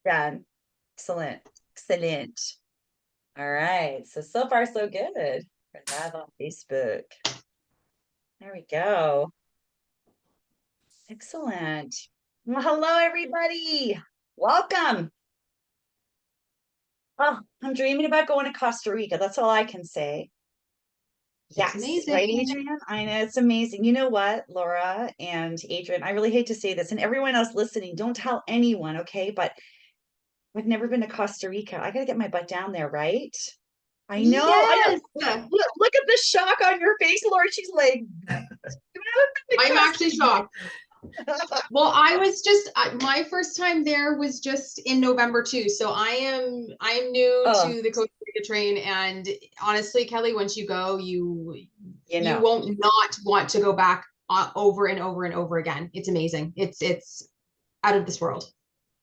Done. Excellent. Excellent. All right. So far, so good. We're live on Facebook. There we go. Excellent. Well, hello, everybody. Welcome. Oh, I'm dreaming about going to Costa Rica. That's all I can say. It's Yes, amazing. right, Adrian? I know it's amazing. You know what, Laura and Adrian, I really hate to say this, and everyone else listening, don't tell anyone, okay? But I've never been to Costa Rica. I gotta get my butt down there, right? I know, I know. Yes. Look at the shock on your face, Laura. She's like, "You haven't been to I'm Costa actually shocked. Rica." Well, I was just my first time there was just in November too. So I am new Oh, to the Costa Rica train, and honestly, Kelly, once you go, you you know. won't not want to go back over and over and over again. It's amazing. It's out of this world.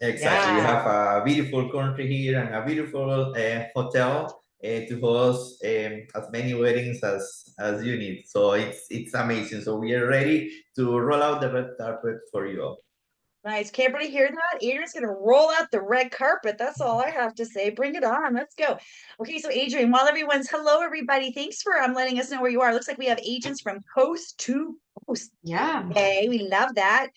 Exactly. You Yeah. have a beautiful country here and a beautiful hotel to host as many weddings as you need. So it's amazing. So we are ready to roll out the red carpet for you all. Nice. Can everybody hear that? Adrian's gonna roll out the red carpet. That's all I have to say. Bring it on. Let's go. Okay, so Adrian, while everyone's hello, everybody. Thanks for letting us know where you are. Looks like we have agents from coast to coast. Yeah. Okay, we love that.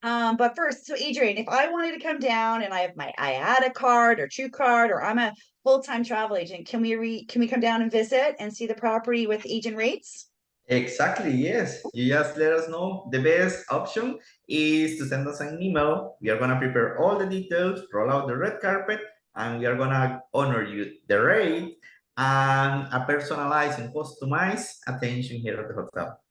But first, so Adrian, if I wanted to come down and I have my IATA card or True Card, or I'm a full-time travel agent, can we come down and visit and see the property with agent rates? Exactly, yes. You just let us know. The best option is to send us an email. We are going to prepare all the details, roll out the red carpet, and we are going to honor you the rate and a personalized and customized attention here at the hotel.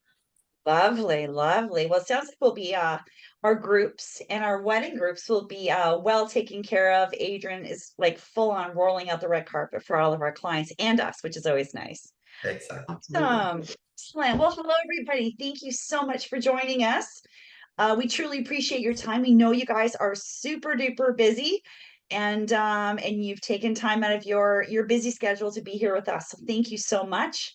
Lovely, lovely. Well, it sounds like we'll be our groups and our wedding groups will be well taken care of. Adrian is like full on rolling out the red carpet for all of our clients and us, which is always nice. Exactly. Absolutely. Excellent. Well, hello everybody. Thank you so much for joining us. We truly appreciate your time. We know you guys are super duper busy and you've taken time out of your busy schedule to be here with us. So thank you so much.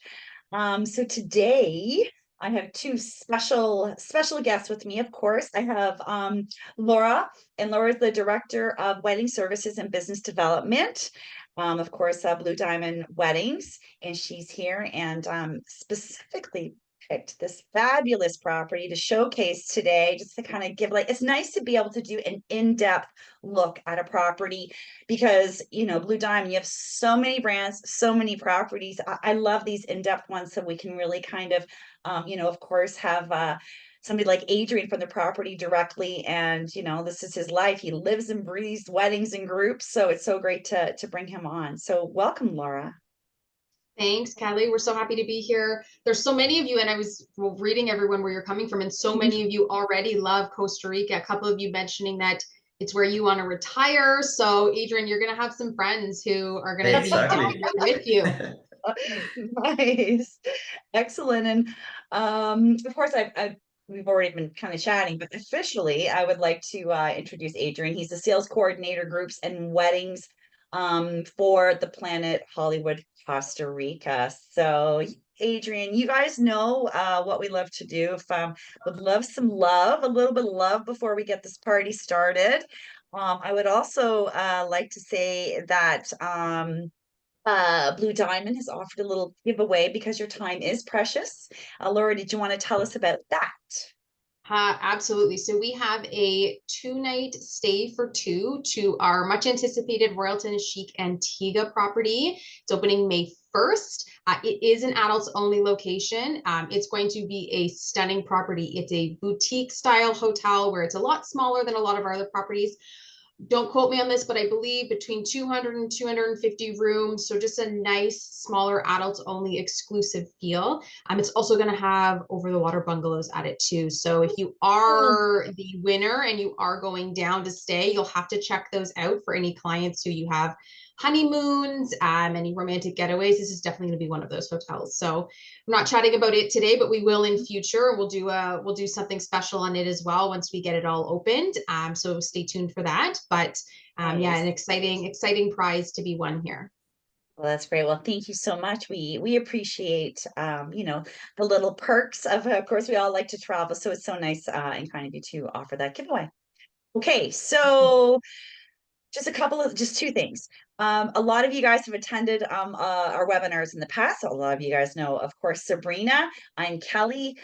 So today I have two special guests with me. Of course, I have Laura, and Laura is the Director of Wedding Services and Business Development. Of course, Blue Diamond Weddings, and she's here and specifically picked this fabulous property to showcase today, just to kind of give like it's nice to be able to do an in-depth look at a property because Blue Diamond, you have so many brands, so many properties. I love these in-depth ones so we can really kind of of course have somebody like Adrian from the property directly, and this is his life. He lives and breathes weddings and groups, so it's so great to bring him on. So welcome, Laura. Thanks, Kelly. We're so happy to be here. There's so many of you, and I was reading everyone where you're coming from, and so many of you already love Costa Rica. A couple of you mentioning that it's where you want to retire. So, Adrian, you're going to have some friends who are going to be down Exactly. here with you. Nice. Excellent. And of course we've already been kind of chatting, but officially I would like to introduce Adrian. He's the sales coordinator groups and weddings for the Planet Hollywood Costa Rica. So Adrian, you guys know what we love to do. If would love some love, a little bit of love before we get this party started. I would also like to say that Blue Diamond has offered a little giveaway because your time is precious. Laura, did you want to tell us about that? Absolutely. So we have a 2-night stay for two to our much anticipated Royalton Chic Antigua property. It's opening May 1st. It is an adults only location. It's going to be a stunning property. It's a boutique style hotel where it's a lot smaller than a lot of our other properties. Don't quote me on this, but I believe between 200 and 250 rooms. So just a nice, smaller, adults only exclusive feel. It's also going to have over the water bungalows at it too. So if you Oh, are the winner and you are going down to stay, you'll have to check those out for any clients who you have honeymoons, any romantic getaways. This is definitely going to be one of those hotels. So I'm not chatting about it today, but we will in future. We'll do something special on it as well once we get it all opened. So stay tuned for that. But yeah, nice. an exciting prize to be won here. Well, that's great. Well, thank you so much. We appreciate the little perks of course we all like to travel, so it's so nice and kind of you to offer that giveaway. Okay, so just two things. A lot of you guys have attended our webinars in the past. A lot of you guys know, of course, Sabrina. I'm Kelly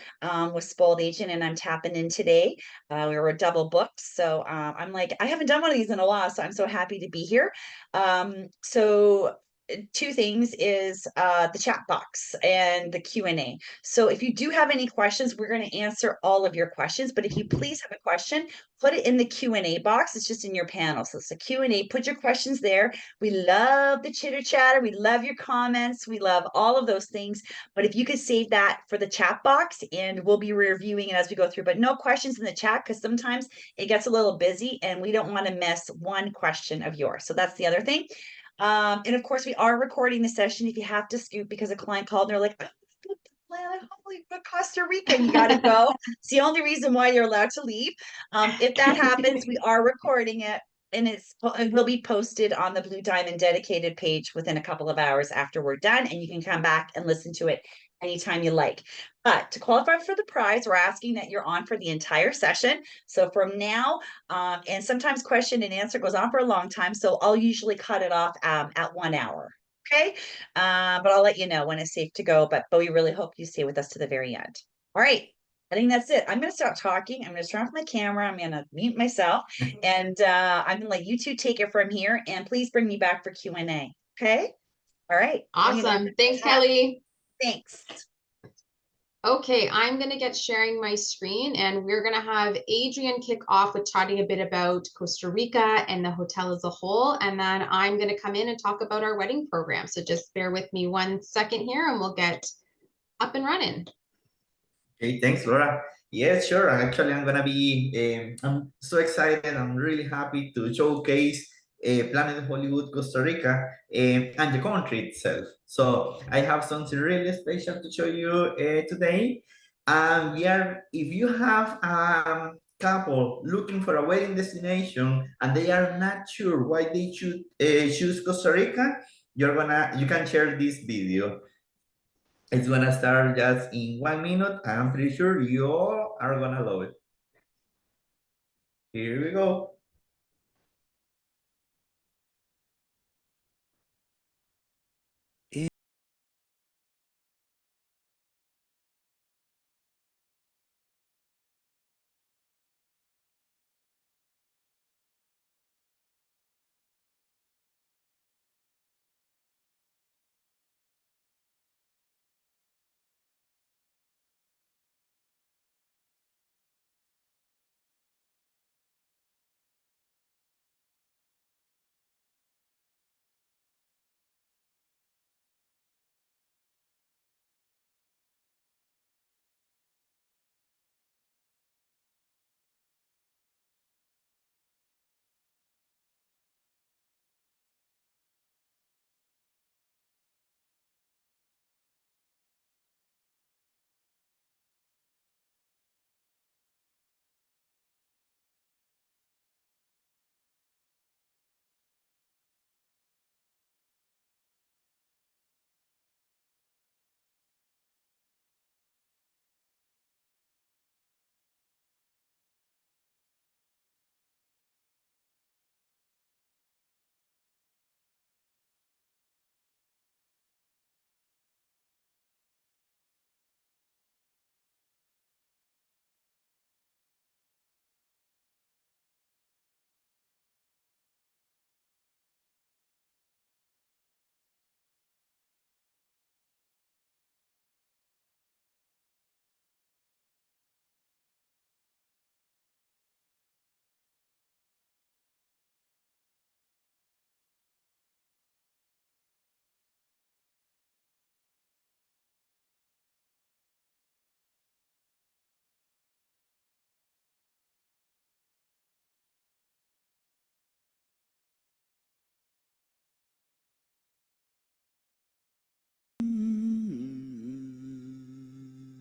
with Spoiled Agent, and I'm tapping in today. We were double booked, so I'm like, I haven't done one of these in a while, so I'm so happy to be here. So two things is the chat box and the Q&A. So if you do have any questions, we're going to answer all of your questions, but if you please have a question, put it in the Q&A box. It's just in your panel. So it's a Q&A, put your questions there. We love the chitter chatter. We love your comments. We love all of those things. But if you could save that for the chat box, and we'll be reviewing it as we go through, but no questions in the chat, because sometimes it gets a little busy and we don't want to miss one question of yours. So that's the other thing. And of course, we are recording the session if you have to scoot because a client called and they're like, Hollywood, Costa Rica, and you got to go. It's the only reason why you're allowed to leave. If that happens, we are recording it, and it will be posted on the Blue Diamond dedicated page within a couple of hours after we're done, and you can come back and listen to it anytime you like. But to qualify for the prize, we're asking that you're on for the entire session. So from now, and sometimes question and answer goes on for a long time, so I'll usually cut it off at 1 hour. Okay, but I'll let you know when it's safe to go. But we really hope you stay with us to the very end. All right, I think that's it. I'm going to stop talking. I'm going to turn off my camera. I'm going to mute myself, and I'm going to let you two take it from here. And please bring me back for Q&A. Okay. All right. Awesome. Thanks, Kelly. Thanks. Okay, I'm going to get sharing my screen, and we're going to have Adrian kick off with talking a bit about Costa Rica and the hotel as a whole. And then I'm going to come in and talk about our wedding program. So just bear with me 1 second here and we'll get up and running. Okay, thanks, Laura. Yeah, sure. Actually, I'm gonna be. I'm so excited. I'm really happy to showcase Planet Hollywood Costa Rica and the country itself. So I have something really special to show you today. And if you have a couple looking for a wedding destination and they are not sure why they should choose Costa Rica, you can share this video. It's gonna start just in 1 minute. I'm pretty sure you all are gonna love it. Here we go.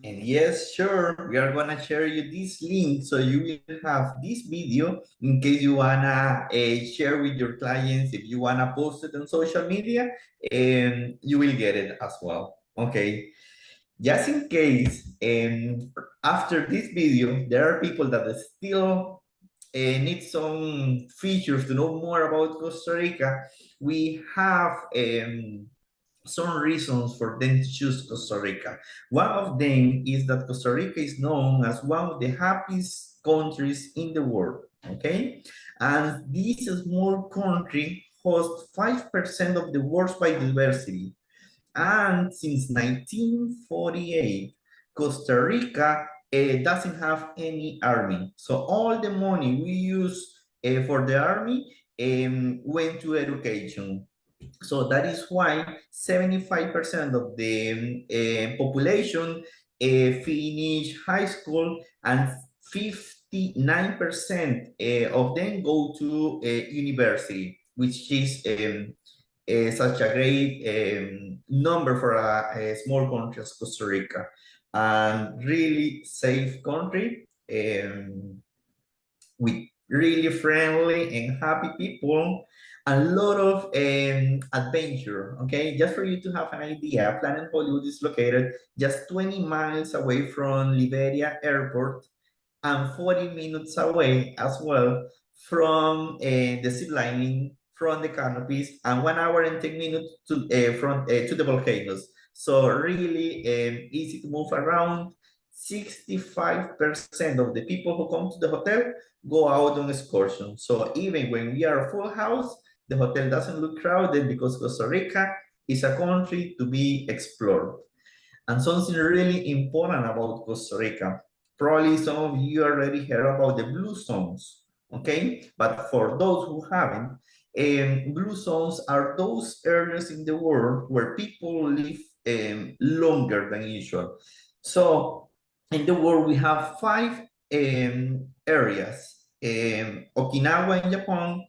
And yes, sure, we are gonna share you this link so you will have this video in case you wanna share with your clients. If you wanna post it on social media, you will get it as well. Okay. Just in case, after this video, there are people that still need some features to know more about Costa Rica, we have some reasons for them to choose Costa Rica. One of them is that Costa Rica is known as one of the happiest countries in the world, okay? And this small country hosts 5% of the world's biodiversity. And since 1948, Costa Rica doesn't have any army. So all the money we use for the army went to education. So that is why 75% of the population finish high school and 59% of them go to university, which is such a great number for a small country as Costa Rica, and really safe country with really friendly and happy people, a lot of adventure. Okay, just for you to have an idea, Planet Hollywood is located just 20 miles away from Liberia Airport and 40 minutes away as well from the zip lining, from the canopies, and 1 hour and 10 minutes to the volcanoes. So really easy to move around. 65% of the people who come to the hotel go out on excursion. So even when we are full house, the hotel doesn't look crowded because Costa Rica is a country to be explored. And something really important about Costa Rica, probably some of you already heard about the blue zones, okay? But for those who haven't, blue zones are those areas in the world where people live longer than usual. So in the world, we have 5 areas: Okinawa in Japan,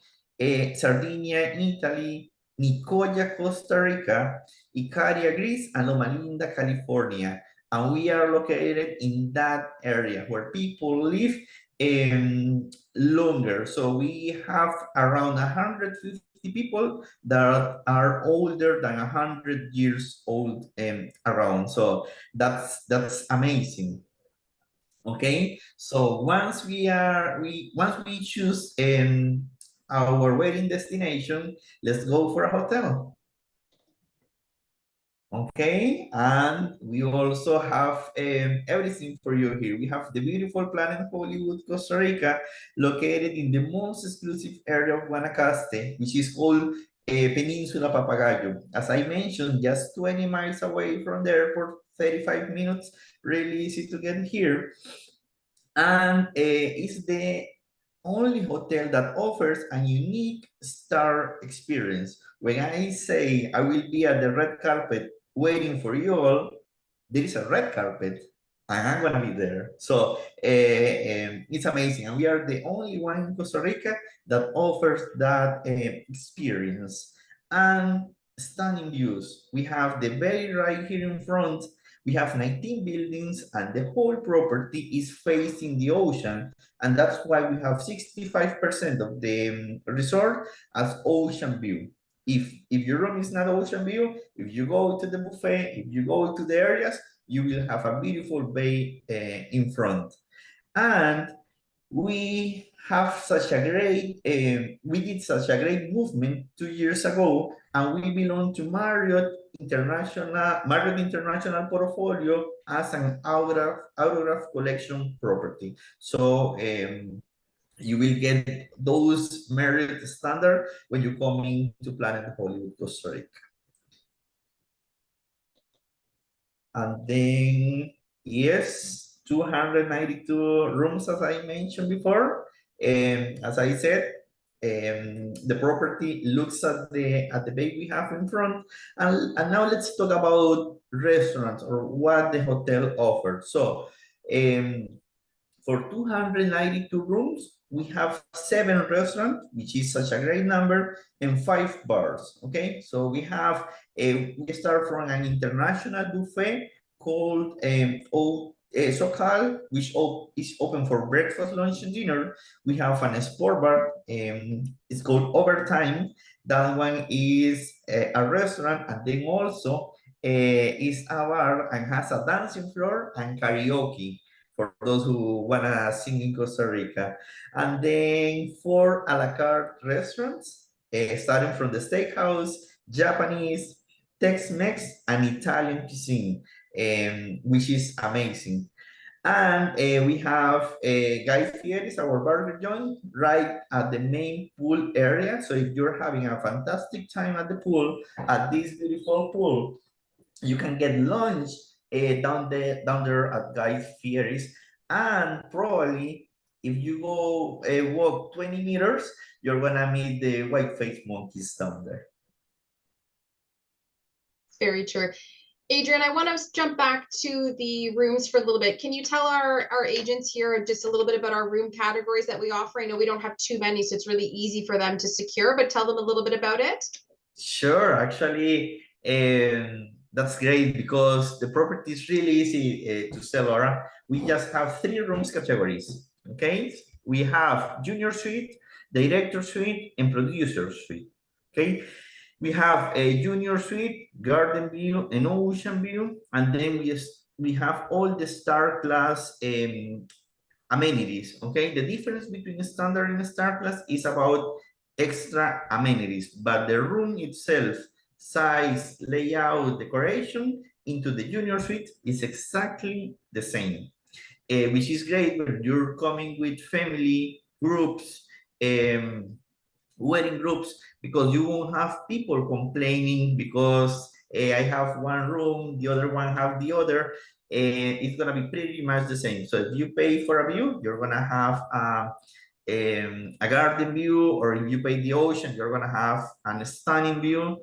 Sardinia in Italy, Nicoya, Costa Rica, Icaria, Greece, and Loma Linda, California. And we are located in that area where people live longer. So we have around 150 people that are older than 100 years old around. So that's amazing. Okay, so once we choose our wedding destination, let's go for a hotel. Okay, and we also have everything for you here. We have the beautiful Planet Hollywood, Costa Rica, located in the most exclusive area of Guanacaste, which is called Peninsula Papagayo. As I mentioned, just 20 miles away from the airport, 35 minutes, really easy to get here. And it's the only hotel that offers a unique star experience. When I say I will be at the red carpet waiting for you all, there is a red carpet and I'm gonna be there. So it's amazing. And we are the only one in Costa Rica that offers that experience. And stunning views. We have the very right here in front. We have 19 buildings and the whole property is facing the ocean. And that's why we have 65% of the resort as ocean view. If your room is not ocean view, if you go to the buffet, if you go to the areas, you will have a beautiful bay in front. And we have such a great, we did such a great movement 2 years ago, and we belong to Marriott International portfolio as an autograph collection property. So you will get those Marriott standard when you come into Planet Hollywood, Costa Rica. And then, yes, 292 rooms, as I mentioned before. As I said, the property looks at the bay we have in front. And now let's talk about restaurants or what the hotel offers. So for 292 rooms, we have 7 restaurants, which is such a great number, and 5 bars. Okay, so we start from an international buffet called Socal, which is open for breakfast, lunch, and dinner. We have an sport bar, it's called Overtime. That one is a restaurant, and then also is a bar and has a dancing floor and karaoke for those who wanna sing in Costa Rica. And then 4 a la carte restaurants, starting from the steakhouse, Japanese, Tex-Mex, and Italian cuisine, which is amazing. And we have Guy Fieri's, our burger joint, right at the main pool area. So if you're having a fantastic time at the pool, at this beautiful pool, you can get lunch down there at Guy Fieri's. And probably if you go walk 20 meters, you're gonna meet the white-faced monkeys down there. Very true. Adrian, I want to jump back to the rooms for a little bit. Can you tell our agents here just a little bit about our room categories that we offer? I know we don't have too many, so it's really easy for them to secure, but tell them a little bit about it. Sure, actually, that's great because the property is really easy to sell, Laura. We just have 3 rooms categories, okay? We have junior suite, director suite, and producer suite, okay? We have a junior suite, garden view, and ocean view, and then we have all the star class amenities, okay? The difference between standard and star class is about extra amenities, but the room itself, size, layout, decoration into the junior suite is exactly the same, which is great when you're coming with family groups, wedding groups, because you won't have people complaining because I have one room, the other one have the other. It's gonna be pretty much the same. So if you pay for a view, you're gonna have a garden view, or if you pay the ocean, you're gonna have a stunning view.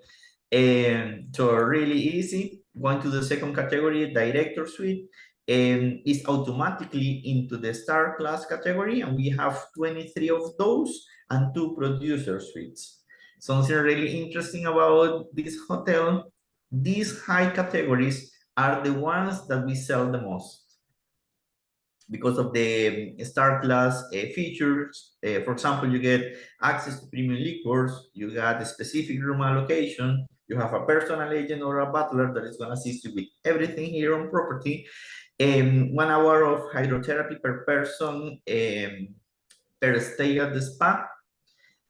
And so really easy. Going to the second category, director suite, is automatically into the star class category, and we have 23 of those and 2 producer suites. Something really interesting about this hotel, these high categories are the ones that we sell the most because of the star class features. For example, you get access to premium liquors, you got a specific room allocation, you have a personal agent or a butler that is going to assist you with everything here on property, 1 hour of hydrotherapy per person per stay at the spa,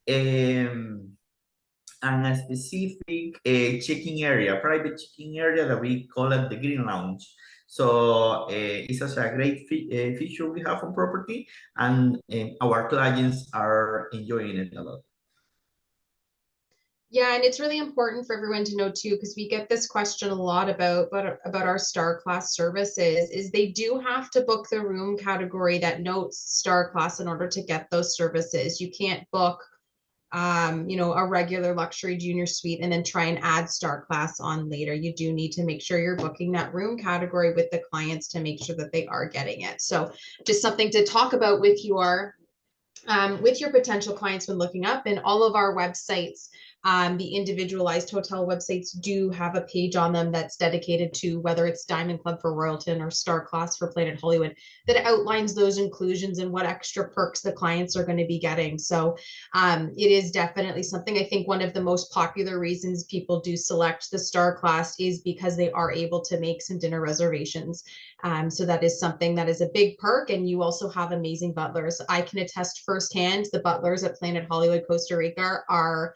and a specific checking area, private checking area that we call it the Green Lounge. So it's such a great feature we have on property, and our clients are enjoying it a lot. Yeah, and it's really important for everyone to know too, because we get this question a lot about our star class services, is they do have to book the room category that notes star class in order to get those services. You can't book a regular luxury junior suite and then try and add star class on later. You do need to make sure you're booking that room category with the clients to make sure that they are getting it. So just something to talk about with your potential clients when looking up. And all of our websites, the individualized hotel websites, do have a page on them that's dedicated to whether it's Diamond Club for Royalton or Star Class for Planet Hollywood, that outlines those inclusions and what extra perks the clients are going to be getting. So it is definitely something. I think one of the most popular reasons people do select the Star Class is because they are able to make some dinner reservations. So that is something that is a big perk. And you also have amazing butlers. I can attest firsthand, the butlers at Planet Hollywood Costa Rica are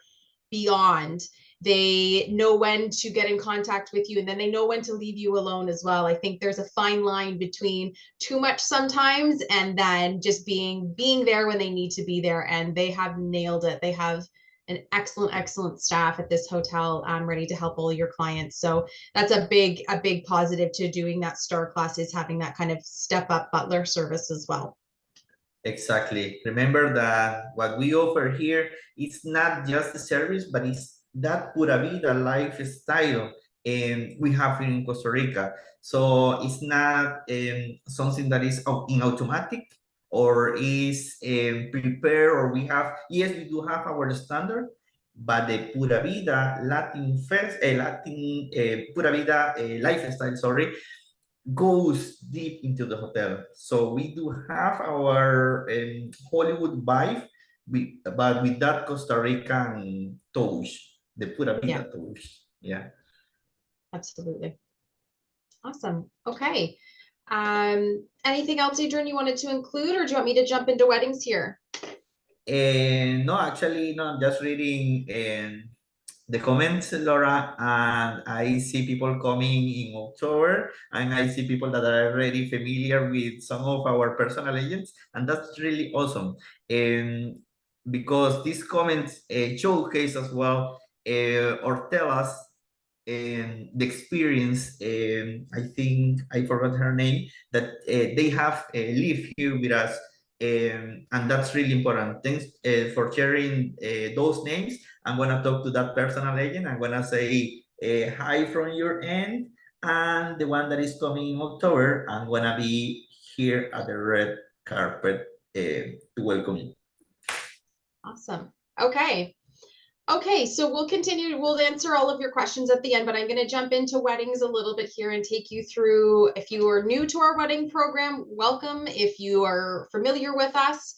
beyond. They know when to get in contact with you, and then they know when to leave you alone as well. I think there's a fine line between too much sometimes and then just being there when they need to be there. And they have nailed it. They have an excellent staff at this hotel, ready to help all your clients. So that's a big positive to doing that star class, is having that kind of step up butler service as well. Exactly. Remember that what we offer here, it's not just the service, but it's that pura vida lifestyle we have in Costa Rica. So it's not something that is in automatic or is prepared, or we have, yes, we do have our standard, but the pura vida Latin pura vida lifestyle, sorry, goes deep into the hotel. So we do have our Hollywood vibe, but with that Costa Rican touch, the pura vida touch. Yeah. Absolutely. Awesome. Okay. Anything else, Adrian, you wanted to include, or do you want me to jump into weddings here? No, actually, no, I'm just reading the comments, Laura, and I see people coming in October, and I see people that are already familiar with some of our personal agents, and that's really awesome. Because these comments showcase as well or tell us the experience. I think I forgot her name, that they have lived here with us. And that's really important. Thanks for sharing those names. I'm gonna talk to that personal agent. I'm gonna say hi from your end, and the one that is coming in October, I'm gonna be here at the red carpet to welcome you. Awesome. Okay. Okay, so we'll continue. We'll answer all of your questions at the end, but I'm going to jump into weddings a little bit here and take you through. If you are new to our wedding program, welcome. If you are familiar with us,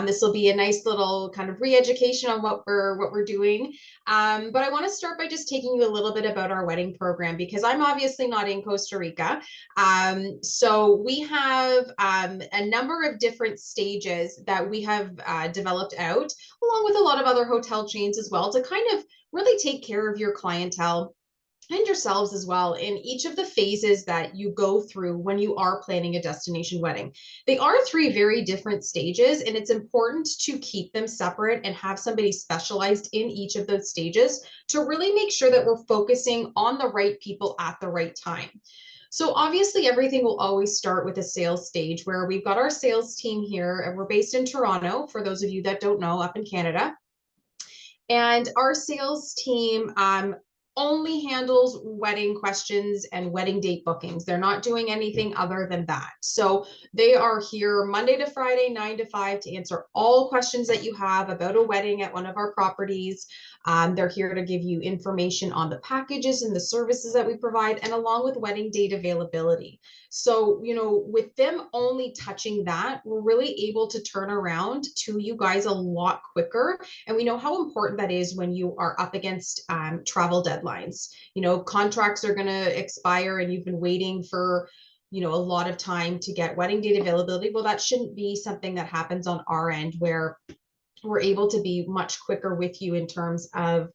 this will be a nice little kind of re-education on what we're doing. But I want to start by just taking you a little bit about our wedding program, because I'm obviously not in Costa Rica. So we have a number of different stages that we have developed out, along with a lot of other hotel chains as well, to kind of really take care of your clientele and yourselves as well in each of the phases that you go through when you are planning a destination wedding. They are 3 very different stages, and it's important to keep them separate and have somebody specialized in each of those stages to really make sure that we're focusing on the right people at the right time. So obviously everything will always start with a sales stage, where we've got our sales team here, and we're based in Toronto, for those of you that don't know, up in Canada. And our sales team only handles wedding questions and wedding date bookings. They're not doing anything other than that. So they are here Monday to Friday, 9 to 5, to answer all questions that you have about a wedding at one of our properties. They're here to give you information on the packages and the services that we provide, and along with wedding date availability. So, you know, with them only touching that, we're really able to turn around to you guys a lot quicker. And we know how important that is when you are up against travel deadlines. You know, contracts are going to expire and you've been waiting for, you know, a lot of time to get wedding date availability. Well, that shouldn't be something that happens on our end, where we're able to be much quicker with you in terms of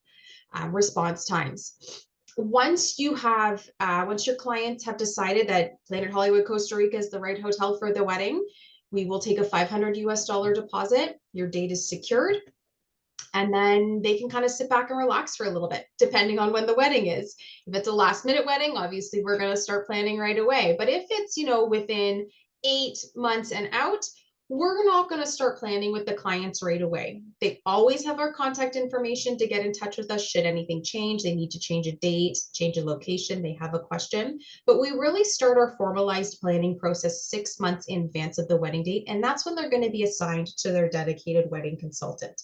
response times. Once your clients have decided that Planet Hollywood Costa Rica is the right hotel for the wedding, we will take a $500 US deposit. Your date is secured, and then they can kind of sit back and relax for a little bit, depending on when the wedding is. If it's a last minute wedding, obviously we're going to start planning right away. But if it's, you know, within 8 months and out, we're not going to start planning with the clients right away. They always have our contact information to get in touch with us should anything change. They need to change a date, change a location, they have a question. But we really start our formalized planning process 6 months in advance of the wedding date. And that's when they're going to be assigned to their dedicated wedding consultant.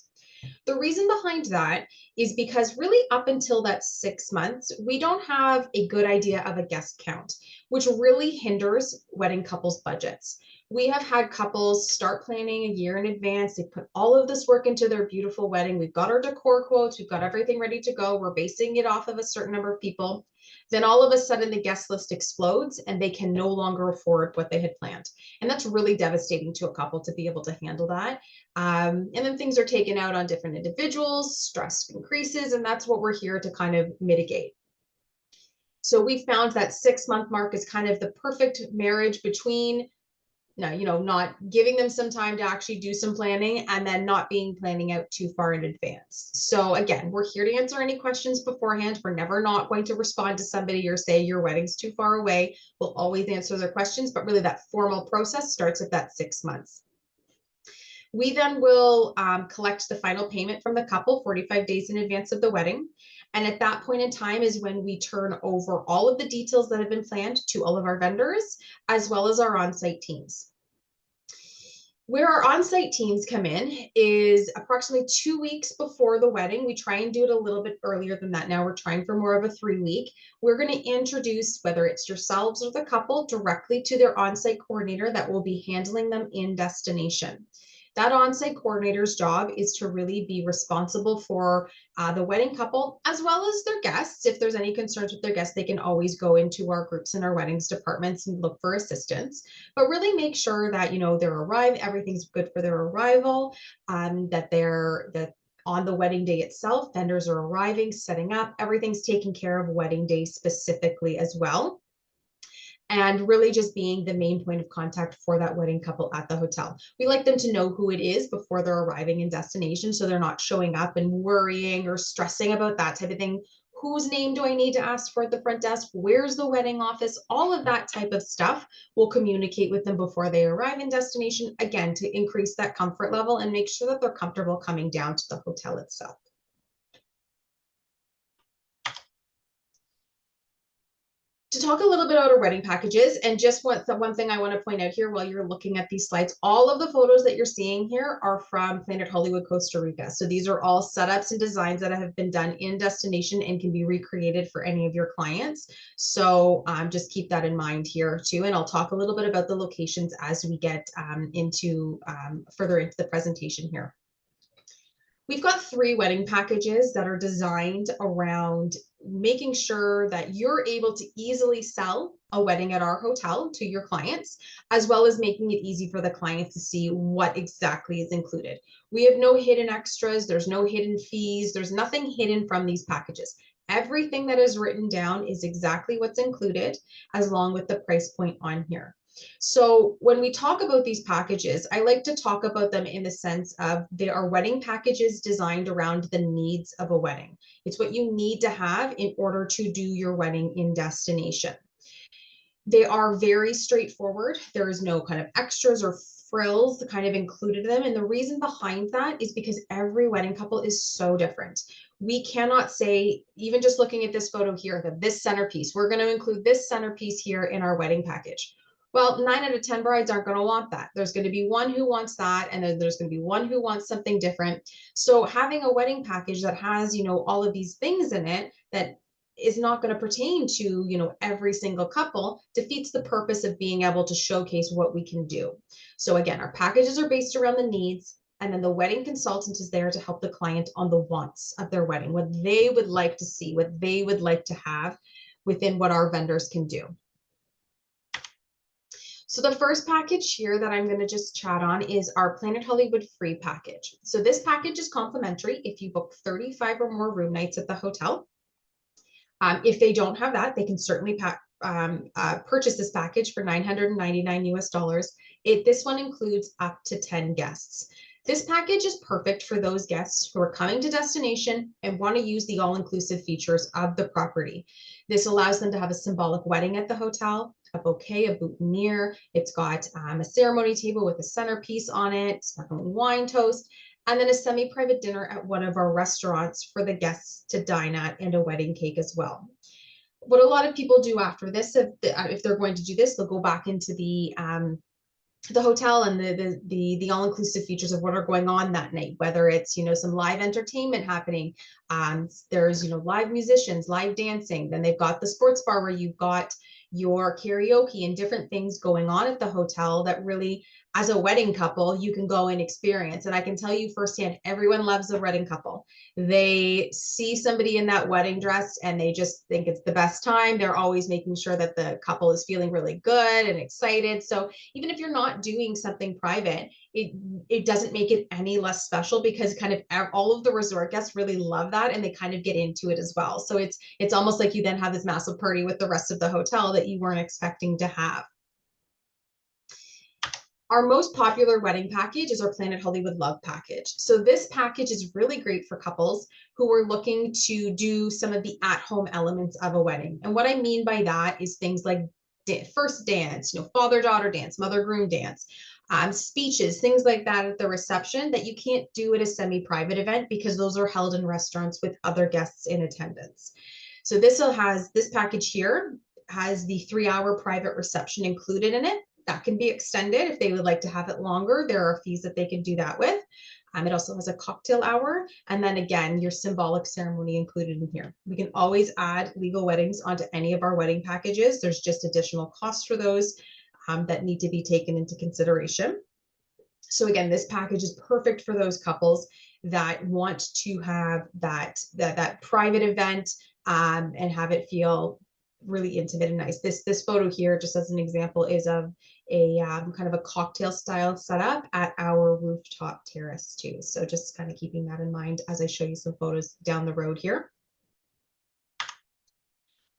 The reason behind that is because really up until that 6 months, we don't have a good idea of a guest count, which really hinders wedding couples' budgets. We have had couples start planning a year in advance. They put all of this work into their beautiful wedding. We've got our decor quotes. We've got everything ready to go. We're basing it off of a certain number of people. Then all of a sudden the guest list explodes and they can no longer afford what they had planned. And that's really devastating to a couple to be able to handle that. And then things are taken out on different individuals, stress increases, and that's what we're here to kind of mitigate. So we found that 6-month mark is kind of the perfect marriage between, not giving them some time to actually do some planning, and then not planning out too far in advance. So again, we're here to answer any questions beforehand. We're never not going to respond to somebody or say your wedding's too far away. We'll always answer their questions, but really that formal process starts at that 6 months. We then will collect the final payment from the couple 45 days in advance of the wedding. And at that point in time is when we turn over all of the details that have been planned to all of our vendors, as well as our on-site teams. Where our on-site teams come in is approximately 2 weeks before the wedding. We try and do it a little bit earlier than that. Now we're trying for more of a 3-week. We're going to introduce, whether it's yourselves or the couple, directly to their on-site coordinator that will be handling them in destination. That on-site coordinator's job is to really be responsible for the wedding couple as well as their guests. If there's any concerns with their guests, they can always go into our groups and our weddings departments and look for assistance, but really make sure that, you know, everything's good for their arrival, that on the wedding day itself, vendors are arriving, setting up, everything's taken care of wedding day specifically as well. And really just being the main point of contact for that wedding couple at the hotel. We like them to know who it is before they're arriving in destination, so they're not showing up and worrying or stressing about that type of thing. Whose name do I need to ask for at the front desk? Where's the wedding office? All of that type of stuff, we'll communicate with them before they arrive in destination, again, to increase that comfort level and make sure that they're comfortable coming down to the hotel itself. To talk a little bit about our wedding packages, and just the one thing I want to point out here while you're looking at these slides, all of the photos that you're seeing here are from Planet Hollywood Costa Rica. So these are all setups and designs that have been done in destination and can be recreated for any of your clients. So just keep that in mind here too. And I'll talk a little bit about the locations as we get further into the presentation here. We've got 3 wedding packages that are designed around making sure that you're able to easily sell a wedding at our hotel to your clients, as well as making it easy for the clients to see what exactly is included. We have no hidden extras. There's no hidden fees. There's nothing hidden from these packages. Everything that is written down is exactly what's included, along with the price point on here. So when we talk about these packages, I like to talk about them in the sense of they are wedding packages designed around the needs of a wedding. It's what you need to have in order to do your wedding in destination. They are very straightforward. There is no kind of extras or frills kind of included in them. And the reason behind that is because every wedding couple is so different. We cannot say, even just looking at this photo here, that this centerpiece, we're going to include this centerpiece here in our wedding package. Well, 9 out of 10 brides aren't going to want that. There's going to be one who wants that, and then there's going to be one who wants something different. So having a wedding package that has, you know, all of these things in it that is not going to pertain to, you know, every single couple defeats the purpose of being able to showcase what we can do. So again, our packages are based around the needs, and then the wedding consultant is there to help the client on the wants of their wedding, what they would like to see, what they would like to have within what our vendors can do. So the first package here that I'm going to just chat on is our Planet Hollywood free package. So this package is complimentary if you book 35 or more room nights at the hotel. If they don't have that, they can certainly purchase this package for $999 US. This one includes up to 10 guests. This package is perfect for those guests who are coming to destination and want to use the all-inclusive features of the property. This allows them to have a symbolic wedding at the hotel, a bouquet, a boutonniere. It's got a ceremony table with a centerpiece on it, sparkling wine toast, and then a semi-private dinner at one of our restaurants for the guests to dine at, and a wedding cake as well. What a lot of people do after this, if they're going to do this, they'll go back into the hotel and the all-inclusive features of what are going on that night, whether it's, you know, some live entertainment happening, there's, you know, live musicians, live dancing, then they've got the sports bar where you've got your karaoke and different things going on at the hotel that really, as a wedding couple, you can go and experience. And I can tell you firsthand, everyone loves a wedding couple. They see somebody in that wedding dress and they just think it's the best time. They're always making sure that the couple is feeling really good and excited. So even if you're not doing something private, it doesn't make it any less special, because kind of all of the resort guests really love that and they kind of get into it as well. So it's almost like you then have this massive party with the rest of the hotel that you weren't expecting to have. Our most popular wedding package is our Planet Hollywood Love package. So this package is really great for couples who are looking to do some of the at-home elements of a wedding. And what I mean by that is things like first dance, you know, father-daughter dance, mother-groom dance, speeches, things like that at the reception that you can't do at a semi-private event because those are held in restaurants with other guests in attendance. So this package here has the 3-hour private reception included in it. That can be extended if they would like to have it longer. There are fees that they can do that with. It also has a cocktail hour. And then again, your symbolic ceremony included in here. We can always add legal weddings onto any of our wedding packages. There's just additional costs for those that need to be taken into consideration. So again, this package is perfect for those couples that want to have that private event and have it feel really intimate and nice. This photo here, just as an example, is of a kind of a cocktail style setup at our rooftop terrace too. So just kind of keeping that in mind as I show you some photos down the road here.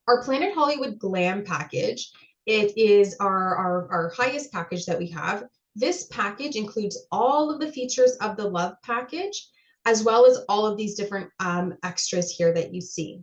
Our Planet Hollywood Glam package, it is our highest package that we have. This package includes all of the features of the Love package, as well as all of these different extras here that you see.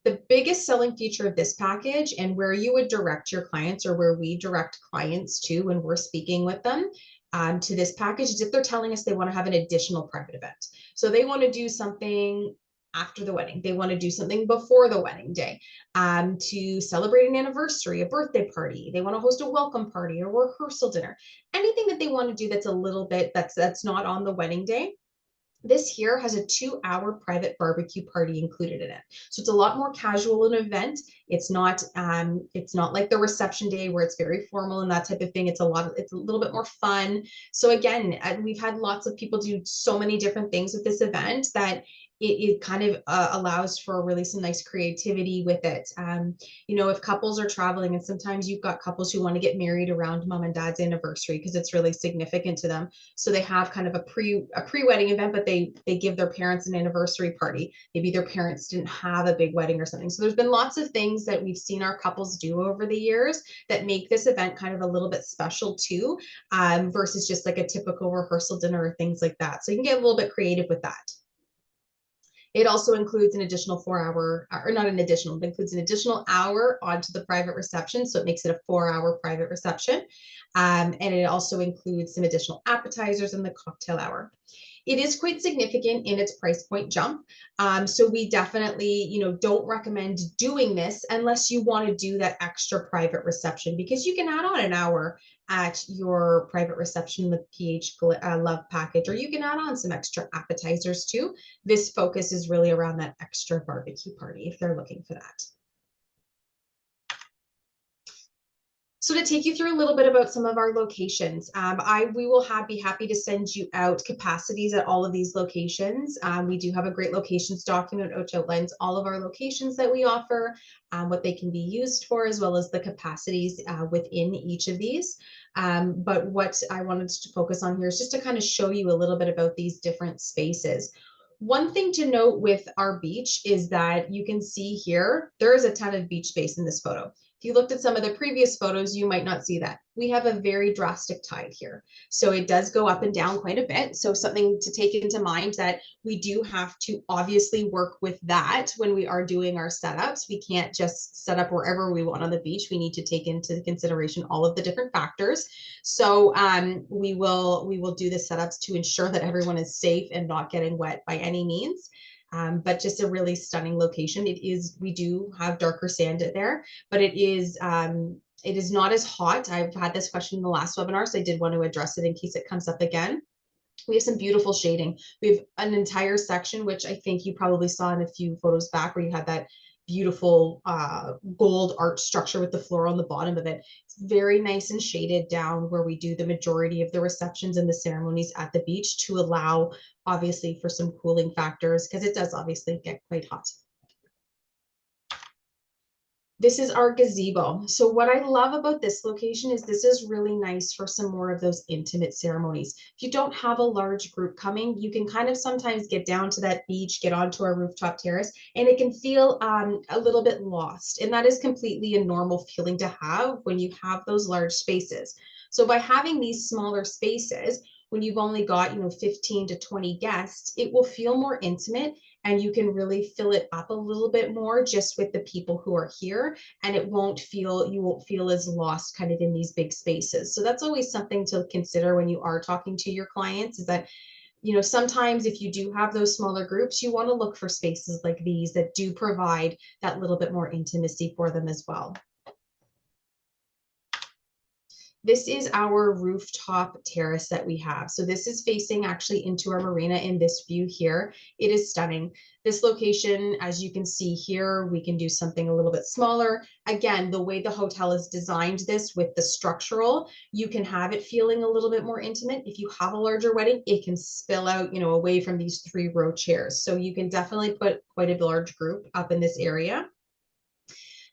The biggest selling feature of this package, and where you would direct your clients, or where we direct clients to when we're speaking with them, to this package, is if they're telling us they want to have an additional private event. So they want to do something after the wedding. They want to do something before the wedding day, to celebrate an anniversary, a birthday party. They want to host a welcome party or rehearsal dinner. Anything that they want to do that's a little bit, that's not on the wedding day. This here has a 2-hour private barbecue party included in it. So it's a lot more casual an event. It's not like the reception day where it's very formal and that type of thing. It's a little bit more fun. So again, we've had lots of people do so many different things with this event that it kind of allows for really some nice creativity with it. You know, if couples are traveling, and sometimes you've got couples who want to get married around mom and dad's anniversary because it's really significant to them. So they have kind of a pre-wedding event, but they give their parents an anniversary party. Maybe their parents didn't have a big wedding or something. So there's been lots of things that we've seen our couples do over the years that make this event kind of a little bit special too, versus just like a typical rehearsal dinner or things like that. So you can get a little bit creative with that. It also includes an additional 4-hour, or not an additional, it includes an additional hour onto the private reception. So it makes it a 4-hour private reception. And it also includes some additional appetizers in the cocktail hour. It is quite significant in its price point jump. So we definitely, you know, don't recommend doing this unless you want to do that extra private reception, because you can add on an hour at your private reception with PH Love package, or you can add on some extra appetizers too. This focus is really around that extra barbecue party if they're looking for that. So to take you through a little bit about some of our locations, we will be happy to send you out capacities at all of these locations. We do have a great locations document which outlines all of our locations that we offer, what they can be used for, as well as the capacities within each of these. But what I wanted to focus on here is just to kind of show you a little bit about these different spaces. One thing to note with our beach is that you can see here, there is a ton of beach space in this photo. If you looked at some of the previous photos, you might not see that. We have a very drastic tide here. So it does go up and down quite a bit. So something to take into mind, that we do have to obviously work with that when we are doing our setups. We can't just set up wherever we want on the beach. We need to take into consideration all of the different factors. So we will do the setups to ensure that everyone is safe and not getting wet by any means. But just a really stunning location. We do have darker sand there, but it is not as hot. I've had this question in the last webinar, so I did want to address it in case it comes up again. We have some beautiful shading. We have an entire section, which I think you probably saw in a few photos back, where you had that beautiful gold art structure with the floor on the bottom of it. It's very nice and shaded down where we do the majority of the receptions and the ceremonies at the beach, to allow obviously for some cooling factors, because it does obviously get quite hot. This is our gazebo. So what I love about this location is this is really nice for some more of those intimate ceremonies. If you don't have a large group coming, you can kind of sometimes get down to that beach, get onto our rooftop terrace, and it can feel a little bit lost. And that is completely a normal feeling to have when you have those large spaces. So by having these smaller spaces, when you've only got, 15 to 20 guests, it will feel more intimate, and you can really fill it up a little bit more just with the people who are here, and you won't feel as lost kind of in these big spaces. So that's always something to consider when you are talking to your clients, is that, sometimes if you do have those smaller groups, you want to look for spaces like these that do provide that little bit more intimacy for them as well. This is our rooftop terrace that we have. So this is facing actually into our marina in this view here. It is stunning. This location, as you can see here, we can do something a little bit smaller. Again, the way the hotel is designed this with the structural, you can have it feeling a little bit more intimate. If you have a larger wedding, it can spill out, you know, away from these 3-row chairs. So you can definitely put quite a large group up in this area.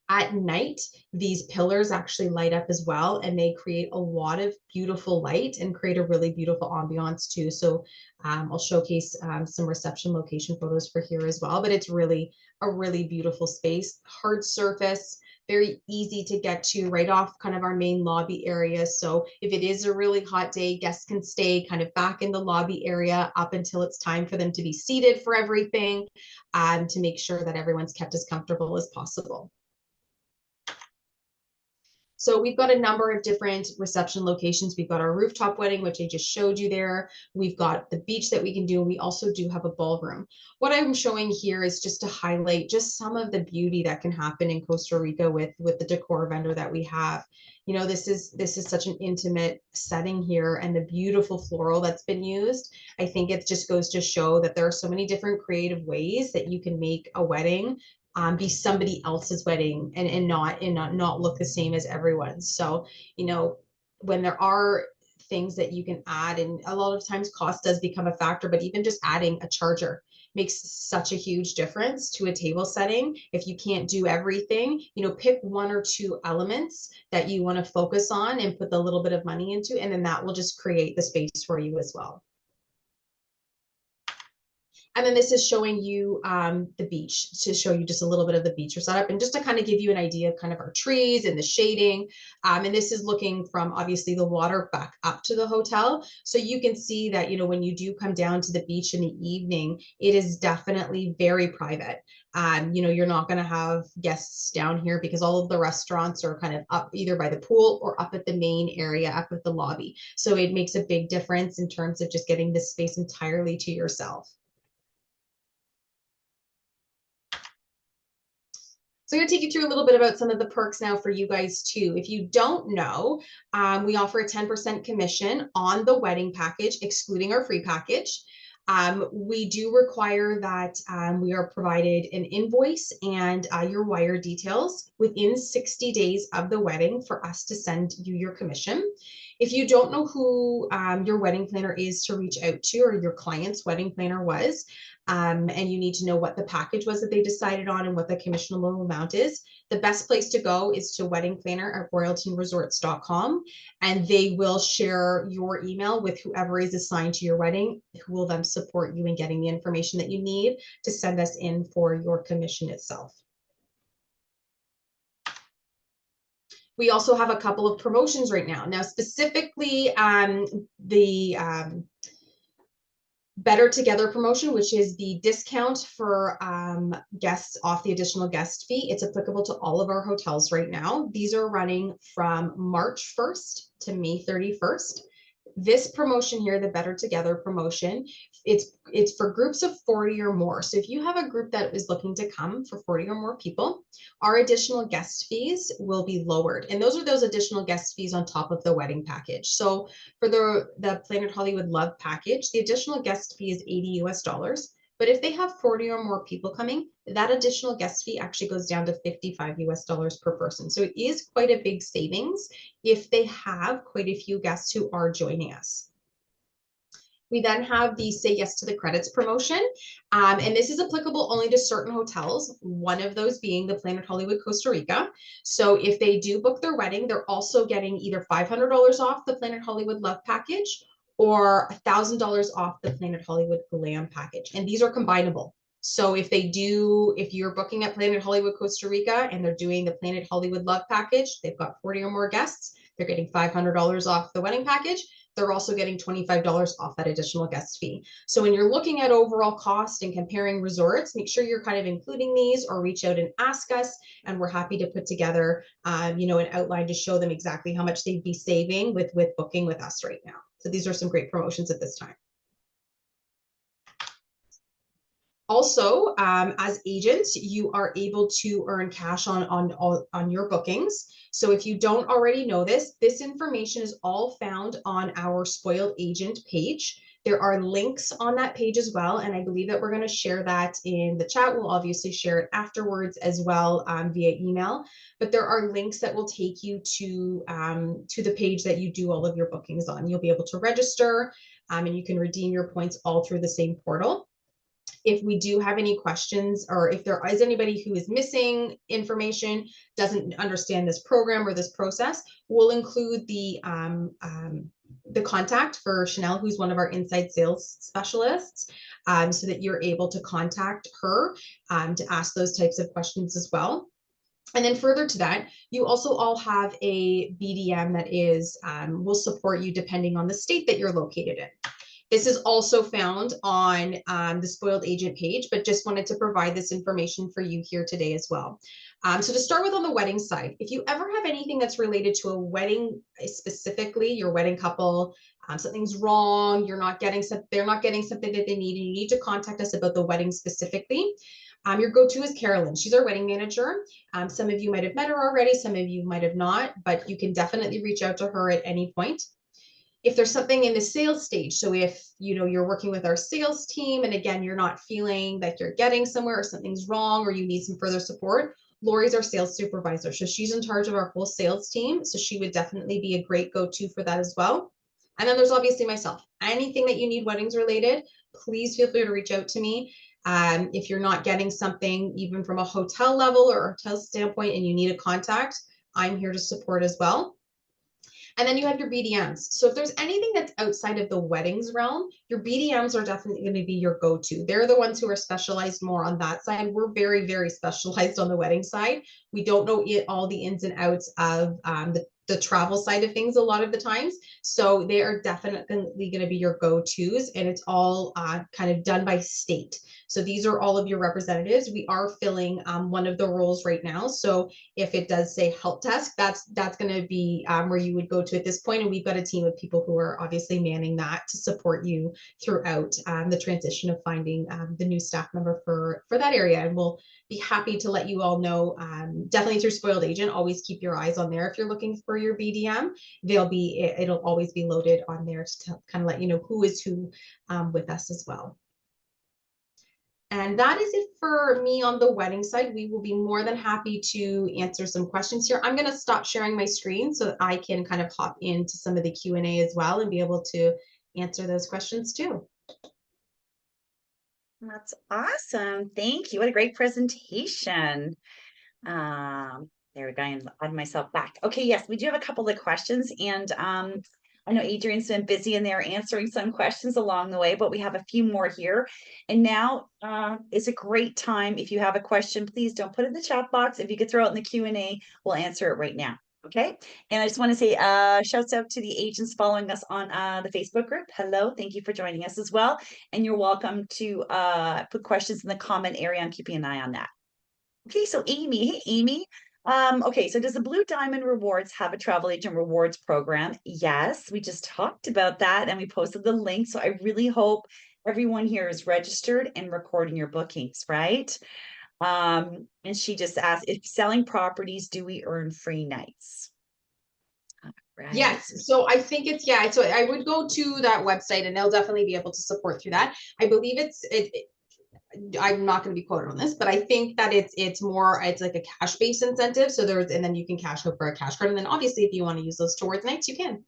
At night, these pillars actually light up as well, and they create a lot of beautiful light and create a really beautiful ambiance too. So I'll showcase some reception location photos for here as well, but it's really a really beautiful space, hard surface, very easy to get to right off kind of our main lobby area. So if it is a really hot day, guests can stay kind of back in the lobby area up until it's time for them to be seated for everything, to make sure that everyone's kept as comfortable as possible. So we've got a number of different reception locations. We've got our rooftop wedding, which I just showed you there. We've got the beach that we can do. We also do have a ballroom. What I'm showing here is just to highlight just some of the beauty that can happen in Costa Rica with the decor vendor that we have. You know, this is such an intimate setting here, and the beautiful floral that's been used. I think it just goes to show that there are so many different creative ways that you can make a wedding be somebody else's wedding and not look the same as everyone's. So, you know, when there are things that you can add, and a lot of times cost does become a factor, but even just adding a charger makes such a huge difference to a table setting. If you can't do everything, you know, pick 1 or 2 elements that you want to focus on and put the little bit of money into, and then that will just create the space for you as well. And then this is showing you the beach, to show you just a little bit of the beach setup, and just to kind of give you an idea of kind of our trees and the shading. And this is looking from obviously the water back up to the hotel. So you can see that, you know, when you do come down to the beach in the evening, it is definitely very private. You know, you're not going to have guests down here because all of the restaurants are kind of up either by the pool or up at the main area, up at the lobby. So it makes a big difference in terms of just getting this space entirely to yourself. So I'm going to take you through a little bit about some of the perks now for you guys too. If you don't know, we offer a 10% commission on the wedding package, excluding our free package. We do require that we are provided an invoice and your wire details within 60 days of the wedding for us to send you your commission. If you don't know who your wedding planner is to reach out to, or your client's wedding planner was, and you need to know what the package was that they decided on and what the commissionable amount is, the best place to go is to weddingplanner@royaltonresorts.com, and they will share your email with whoever is assigned to your wedding, who will then support you in getting the information that you need to send us in for your commission itself. We also have a couple of promotions right now. Now, specifically, the Better Together promotion, which is the discount for guests off the additional guest fee. It's applicable to all of our hotels right now. These are running from March 1st to May 31st. This promotion here, the Better Together promotion, it's for groups of 40 or more. So if you have a group that is looking to come for 40 or more people, our additional guest fees will be lowered. And those are those additional guest fees on top of the wedding package. So for the Planet Hollywood Love package, the additional guest fee is $80 US. But if they have 40 or more people coming, that additional guest fee actually goes down to $55 US per person. So it is quite a big savings if they have quite a few guests who are joining us. We then have the Say Yes to the Credits promotion, and this is applicable only to certain hotels, one of those being the Planet Hollywood Costa Rica. So if they do book their wedding, they're also getting either $500 off the Planet Hollywood Love package or $1,000 off the Planet Hollywood Glam package. And these are combinable. So if you're booking at Planet Hollywood Costa Rica and they're doing the Planet Hollywood Love package, they've got 40 or more guests, they're getting $500 off the wedding package. They're also getting $25 off that additional guest fee. So when you're looking at overall cost and comparing resorts, make sure you're kind of including these, or reach out and ask us, and we're happy to put together, you know, an outline to show them exactly how much they'd be saving with booking with us right now. So these are some great promotions at this time. Also, as agents, you are able to earn cash on your bookings. So if you don't already know this, this information is all found on our Spoiled Agent page. There are links on that page as well, and I believe that we're going to share that in the chat. We'll obviously share it afterwards as well via email, but there are links that will take you to the page that you do all of your bookings on. You'll be able to register, and you can redeem your points all through the same portal. If we do have any questions, or if there is anybody who is missing information, doesn't understand this program or this process, we'll include the contact for Chanel, who's one of our inside sales specialists, so that you're able to contact her to ask those types of questions as well. And then further to that, you also all have a BDM that is will support you depending on the state that you're located in. This is also found on the Spoiled Agent page, but just wanted to provide this information for you here today as well. So to start with, on the wedding side, if you ever have anything that's related to a wedding, specifically your wedding couple, something's wrong, they're not getting something that they need, and you need to contact us about the wedding specifically. Your go-to is Carolyn. She's our wedding manager. Some of you might have met her already, some of you might have not, but you can definitely reach out to her at any point. If there's something in the sales stage, so if you're working with our sales team and again, you're not feeling like you're getting somewhere or something's wrong or you need some further support, Lori's our sales supervisor. So she's in charge of our whole sales team. So she would definitely be a great go-to for that as well. And then there's obviously myself. Anything that you need weddings related, please feel free to reach out to me. If you're not getting something even from a hotel level or a hotel standpoint and you need a contact, I'm here to support as well. And then you have your BDMs. So if there's anything that's outside of the weddings realm, your BDMs are definitely going to be your go-to. They're the ones who are specialized more on that side. We're very, very specialized on the wedding side. We don't know all the ins and outs of the travel side of things a lot of the times. So they are definitely going to be your go-tos, and it's all kind of done by state. So these are all of your representatives. We are filling one of the roles right now. So if it does say help desk, that's going to be where you would go to at this point. And we've got a team of people who are obviously manning that to support you throughout the transition of finding the new staff member for that area. And we'll be happy to let you all know, definitely through Spoiled Agent. Always keep your eyes on there. If you're looking for your BDM, it'll always be loaded on there to kind of let you know who is who with us as well. And that is it for me on the wedding side. We will be more than happy to answer some questions here. I'm going to stop sharing my screen so that I can kind of hop into some of the Q&A as well and be able to answer those questions too. That's awesome. Thank you. What a great presentation. There we go. I'm add myself back. Okay, yes, we do have a couple of questions, and I know Adrian's been busy in there answering some questions along the way, but we have a few more here. And now is a great time. If you have a question, please don't put it in the chat box. If you could throw it in the Q&A, we'll answer it right now. Okay. And I just want to say shouts out to the agents following us on the Facebook group. Hello. Thank you for joining us as well. And you're welcome to put questions in the comment area. I'm keeping an eye on that. Okay. So Amy, hey, Amy. Okay, so does the Blue Diamond Rewards have a travel agent rewards program? Yes, we just talked about that and we posted the link. So I really hope everyone here is registered and recording your bookings, right? And she just asked, if selling properties, do we earn free nights? Right. Yes. So I think it's, so I would go to that website and they'll definitely be able to support through that. I believe I'm not going to be quoted on this, but I think that it's like a cash-based incentive. So and then you can cash out for a cash card. And then obviously if you want to use those towards nights, you can.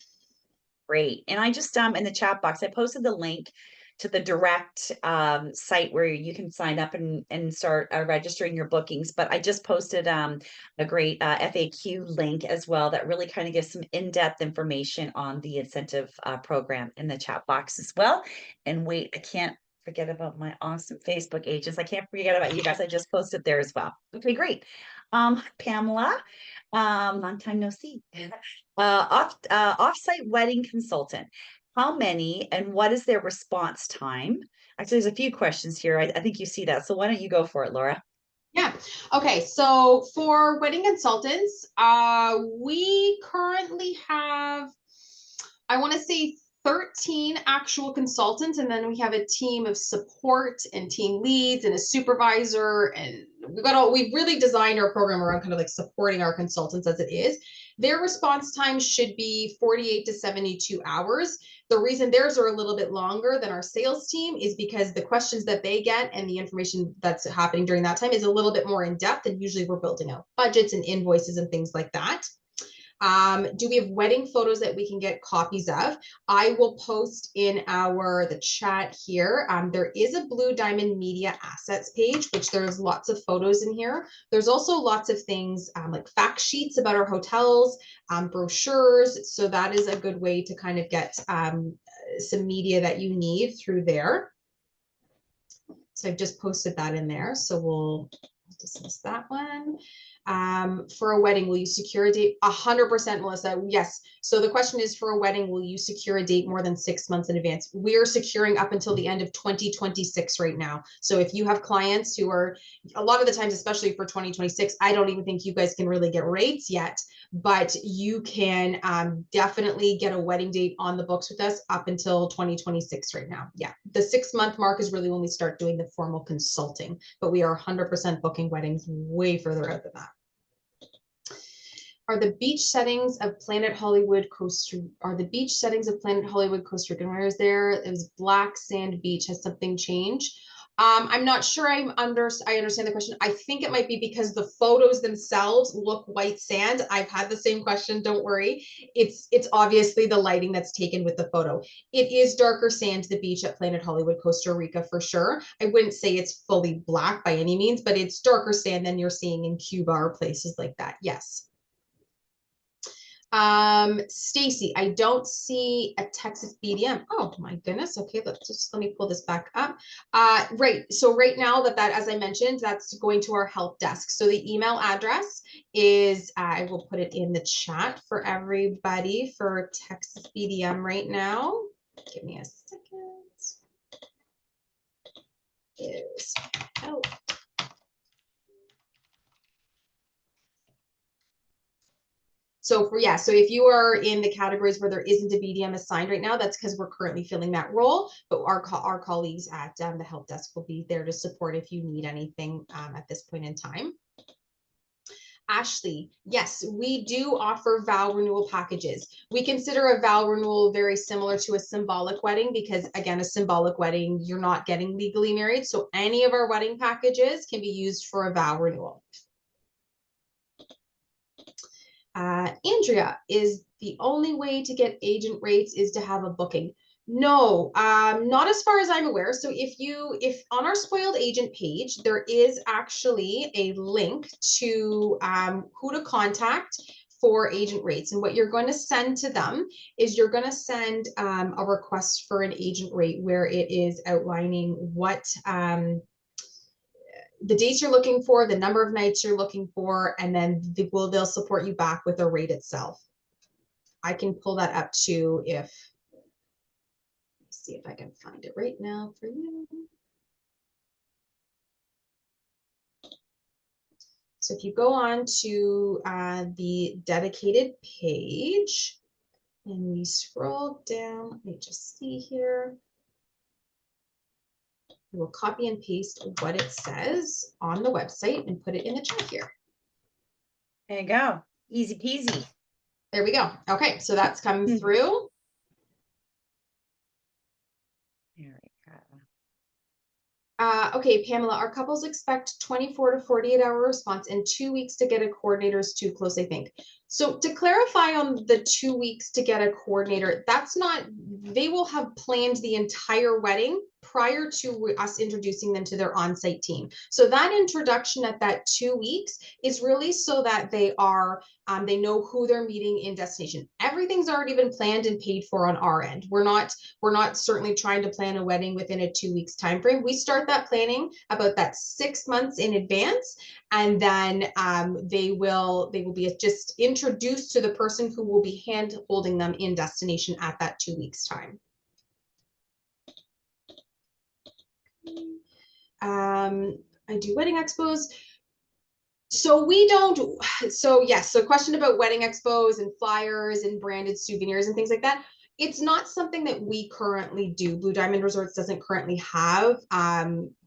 Great. And I just, in the chat box, I posted the link to the direct site where you can sign up and start registering your bookings. But I just posted a great FAQ link as well that really kind of gives some in-depth information on the incentive program in the chat box as well. And wait, I can't forget about my awesome Facebook agents. I can't forget about you guys. I just posted there as well. Okay, great. Pamela, long time no see. Offsite wedding consultant. How many and what is their response time? Actually, there's a few questions here. I think you see that. So why don't you go for it, Laura? Yeah. Okay. So for wedding consultants, we currently have, I want to say 13 actual consultants, and then we have a team of support and team leads and a supervisor, and we've really designed our program around kind of like supporting our consultants as it is. Their response time should be 48 to 72 hours. The reason theirs are a little bit longer than our sales team is because the questions that they get and the information that's happening during that time is a little bit more in depth, and usually we're building out budgets and invoices and things like that. Do we have wedding photos that we can get copies of? I will post in the chat here. There is a Blue Diamond Media Assets page, which there's lots of photos in here. There's also lots of things like fact sheets about our hotels, brochures. So that is a good way to kind of get some media that you need through there. So I've just posted that in there. So we'll dismiss that one. For a wedding, will you secure a date? 100%, Melissa. Yes. So the question is, for a wedding, will you secure a date more than 6 months in advance? We're securing up until the end of 2026 right now. So if you have clients who are, a lot of the times, especially for 2026, I don't even think you guys can really get rates yet, but you can definitely get a wedding date on the books with us up until 2026 right now. Yeah. The 6-month mark is really when we start doing the formal consulting, but we are 100% booking weddings way further out than that. Are the beach settings of Planet Hollywood Costa Rica? Where is there? It was black sand beach. Has something changed? I'm not sure I understand the question. I think it might be because the photos themselves look white sand. I've had the same question, don't worry. It's obviously the lighting that's taken with the photo. It is darker sand, the beach at Planet Hollywood Costa Rica, for sure. I wouldn't say it's fully black by any means, but it's darker sand than you're seeing in Cuba or places like that. Yes. Stacy, I don't see a Texas BDM. Oh my goodness. Okay, let me pull this back up. Right. So right now that as I mentioned, that's going to our help desk. So the email address is, I will put it in the chat for everybody for Texas BDM right now. Give me a second. Is help. So so if you are in the categories where there isn't a BDM assigned right now, that's because we're currently filling that role, but our colleagues at the help desk will be there to support if you need anything at this point in time. Ashley, yes, we do offer vow renewal packages. We consider a vow renewal very similar to a symbolic wedding because, again, a symbolic wedding, you're not getting legally married. So any of our wedding packages can be used for a vow renewal. Andrea, is the only way to get agent rates is to have a booking? No, not as far as I'm aware. So if on our spoiled agent page, there is actually a link to who to contact for agent rates. And what you're going to send to them is you're going to send a request for an agent rate where it is outlining what the dates you're looking for, the number of nights you're looking for, and then they'll support you back with a rate itself. I can pull that up too let's see if I can find it right now for you. So if you go on to the dedicated page and we scroll down, let me just see here. We'll copy and paste what it says on the website and put it in the chat here. There you go. Easy peasy. There we go. Okay, so that's coming through. There we go. Okay, Pamela, our couples expect 24 to 48 hour response and 2 weeks to get a coordinator is too close, I think. So to clarify on the 2 weeks to get a coordinator, that's not, they will have planned the entire wedding prior to us introducing them to their on-site team. So that introduction at that 2 weeks is really so that they know who they're meeting in destination. Everything's already been planned and paid for on our end. We're not certainly trying to plan a wedding within a 2 weeks time frame. We start that planning about that 6 months in advance, and then they will be just introduced to the person who will be hand holding them in destination at that 2 weeks time. I do wedding expos. So we don't, so yes, so question about wedding expos and flyers and branded souvenirs and things like that. It's not something that we currently do. Blue Diamond Resorts doesn't currently have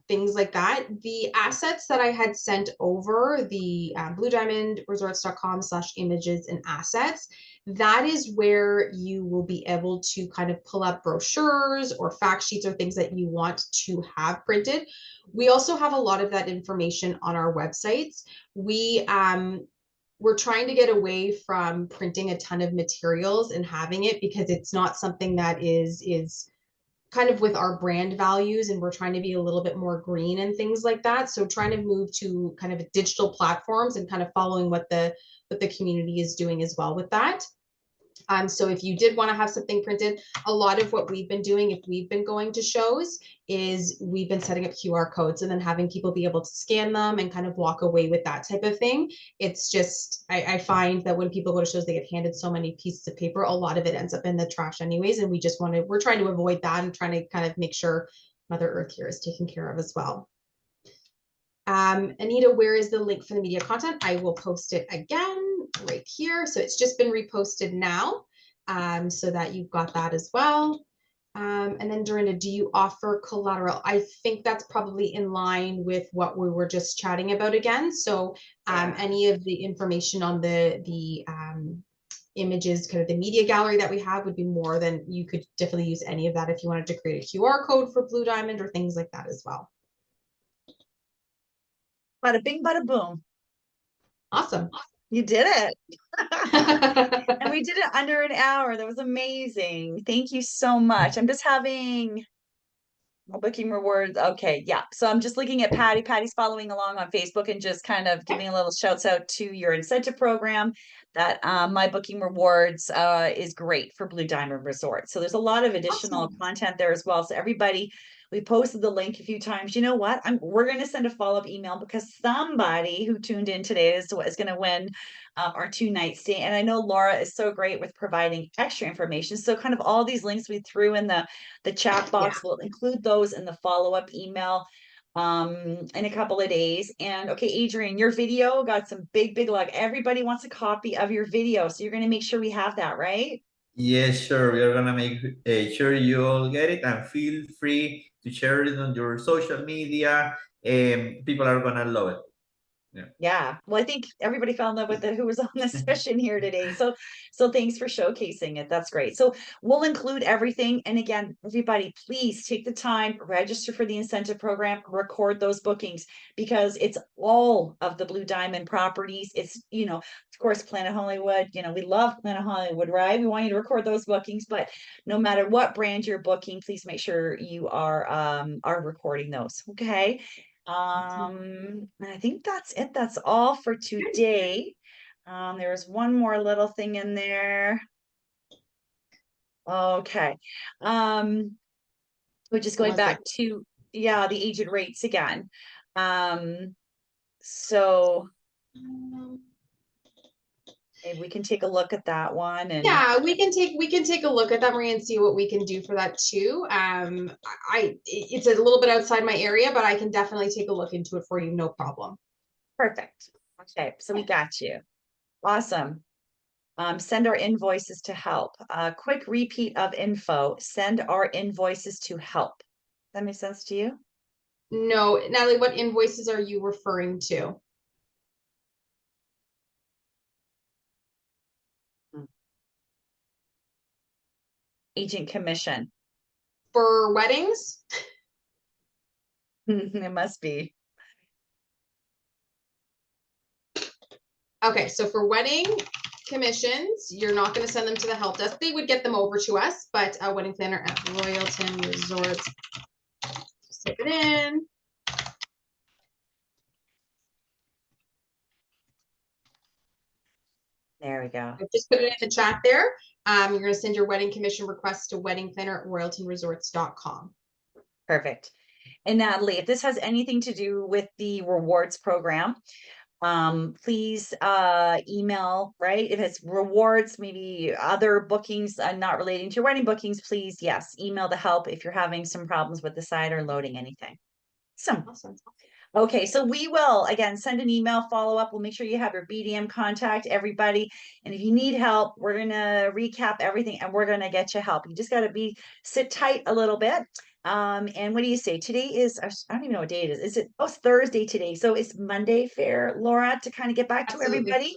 things like that. The assets that I had sent over, the bluediamondresorts.com/images and assets, that is where you will be able to kind of pull up brochures or fact sheets or things that you want to have printed. We also have a lot of that information on our websites. We're trying to get away from printing a ton of materials and having it, because it's not something that is kind of with our brand values, and we're trying to be a little bit more green and things like that. So trying to move to kind of digital platforms and kind of following what the community is doing as well with that. So if you did want to have something printed, a lot of what we've been doing, if we've been going to shows, is we've been setting up QR codes and then having people be able to scan them and kind of walk away with that type of thing. It's just, I find that when people go to shows, they get handed so many pieces of paper, a lot of it ends up in the trash anyways. And we're trying to avoid that and trying to kind of make sure Mother Earth here is taken care of as well. Anita, where is the link for the media content? I will post it again right here. So it's just been reposted now, so that you've got that as well. And then Dorinda, do you offer collateral? I think that's probably in line with what we were just chatting about again. So any of the information on the images, kind of the media gallery that we have, would be more than, you could definitely use any of that if you wanted to create a QR code for Blue Diamond or things like that as well. Bada bing, bada boom. Awesome. You did it. And we did it under an hour. That was amazing. Thank you so much. I'm just having booking rewards. Okay, yeah. So I'm just looking at Patty. Patty's following along on Facebook and just kind of giving a little shouts out to your incentive program. That my booking rewards is great for Blue Diamond Resort. So there's a lot of additional content there as well. So everybody, we posted the link a few times. You know what? We're going to send a follow-up email, because somebody who tuned in today is going to win our 2-night stay. And I know Laura is so great with providing extra information. So kind of all these links we threw in the chat box, we'll include those in the follow-up email in a couple of days. And okay, Adrian, your video got some big luck. Everybody wants a copy of your video. So you're going to make sure we have that, right? Yes, sure. We are gonna make sure you all get it, and feel free to share it on your social media. People are gonna love it. Yeah. Well, I think everybody fell in love with it who was on the session here today. So thanks for showcasing it. That's great. So we'll include everything. And again, everybody, please take the time, register for the incentive program, record those bookings, because it's all of the Blue Diamond properties. It's, of course, Planet Hollywood. We love Planet Hollywood, right? We want you to record those bookings, but no matter what brand you're booking, please make sure you are recording those. Okay. I think that's it. That's all for today. There was one more little thing in there. Okay. We're just going back to, the agent rates again. So maybe we can take a look at that one. And yeah, we can take a look at that, Maria, and see what we can do for that too. It's a little bit outside my area, but I can definitely take a look into it for you, no problem. Perfect. Okay, so we got you. Awesome. Send our invoices to help. Quick repeat of info. Send our invoices to help. That makes sense to you? No, Natalie, what invoices are you referring to? Agent commission. For weddings? It must be. Okay, so for wedding commissions, you're not going to send them to the help desk. They would get them over to us, but a wedding planner at Royalton Resorts. Just type it in. There we go. I've just put it in the chat there. You're going to send your wedding commission request to weddingplanner@royaltonresorts.com. Perfect. And Natalie, if this has anything to do with the rewards program, please email, right? If it's rewards, maybe other bookings not relating to your wedding bookings, please, yes, email the help if you're having some problems with the site or loading anything. Awesome. Okay, so we will again send an email follow up. We'll make sure you have your BDM contact, everybody. And if you need help, we're gonna recap everything and we're gonna get you help. You just gotta sit tight a little bit. And what do you say? Today is I don't even know what day it is. Is it it's Thursday today? So it's Monday fair, Laura, to kind of get back to Absolutely. everybody.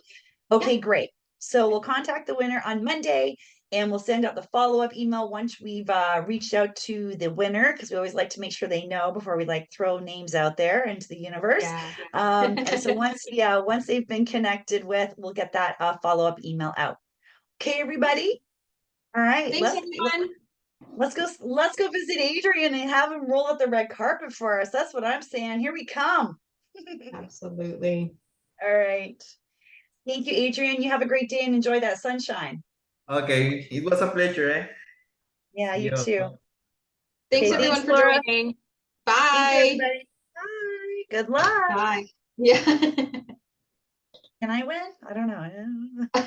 Okay, great. So we'll contact the winner on Monday and we'll send out the follow-up email once we've reached out to the winner, because we always like to make sure they know before we like throw names out there into the universe. Yeah. And so once they've been connected with, we'll get that follow-up email out. Okay, everybody. All right, Thanks, everyone. let's go visit Adrian and have him roll out the red carpet for us. That's what I'm saying. Here we come. Absolutely. All right. Thank you, Adrian. You have a great day and enjoy that sunshine. Okay, it was a pleasure, eh? Yeah, See you you. too. Thanks, Okay, everyone, thanks, for Laura. joining. Thank you, Bye. everybody. Bye. Good luck. Bye. Yeah. Can I win? I don't know.